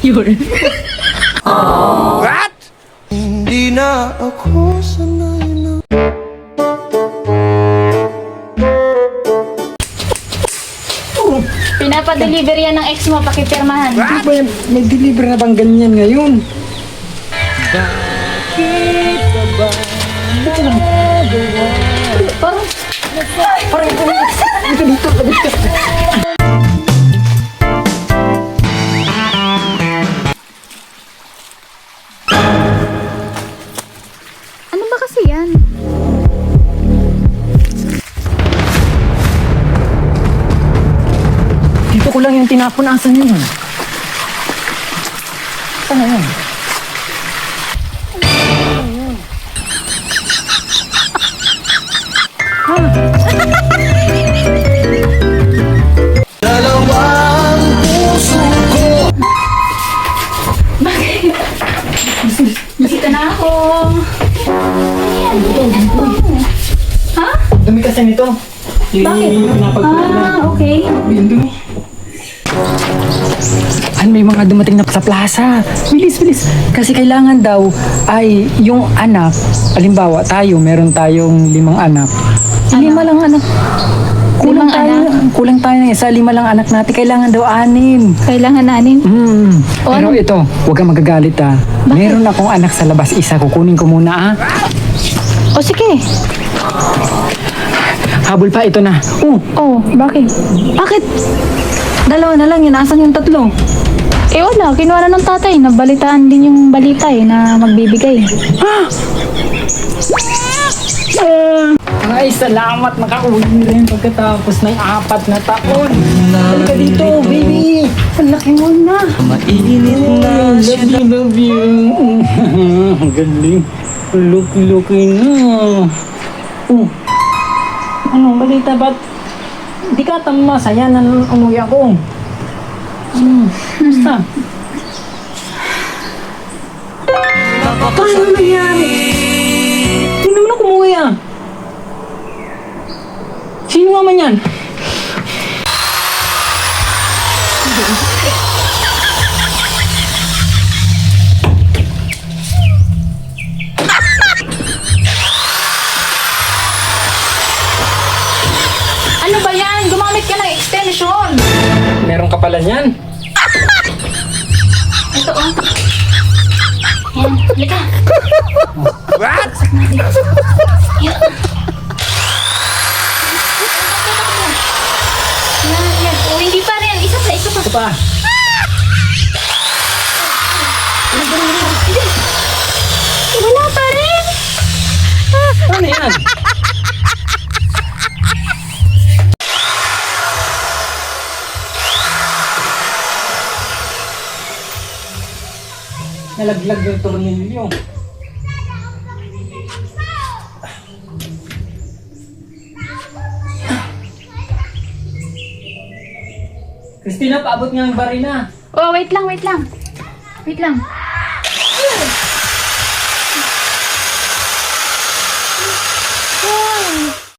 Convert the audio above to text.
Yun. What? Hindi na ako sanay na. Pinapa-deliver yan ng ex mo, pakipirmahan. Ano ba yan? May deliver na bang ganyan ngayon? Parang, Dito, dito, dito. ano ba kasi yan? Dito ko lang yung tinapon. Asan yun? Saan na yun? Dalawang puso ko. Dito na ako. Ha? Dumi kasi nito. Bakit? Okay. Yung dumi. May mga dumating na sa plaza. Bilis, bilis. Kasi kailangan daw ay yung anak, halimbawa tayo, meron tayong 5 anak. 5 lang anak. Kulang Limang tayo, kulang tayo na isa. 5 lang anak natin. Kailangan daw 6. Kailangan nanin. O, Pero ano? ito, huwag kang magagalit ah. Meron akong anak sa labas. Isa, kukunin ko muna ah. O sige. Habol pa, ito na. Oh, bakit? Bakit? 2 na lang yun. Asan yung 3? Eh wala, kinuha na ng tatay. Nabalitaan din yung balita na magbibigay. Ay, salamat. Nakauwi na rin pagkatapos ng 4 na taon. Halika dito, baby. Ang laki mo na. Mainit na siya. Love you. Ang galing. Luki-luki na. Anong balita? Ba't di ka masaya na umuwi ako? Basta. Paano nangyari? Sino naman ako umuwi ah? Sino nga man yan? Ano ba yan? Gumamit ka ng extension. Meron ka pala niyan. Ito oh. Yan, halika. What? Yan. Yan, yan. Oh, hindi pa rin. Isa pa, isa pa. Ito pa. Wala pa rin. Ano yan? Nalaglag yung tornilyo. Christina, paabot nga ang barina. Oh, wait lang, wait lang. Wait lang.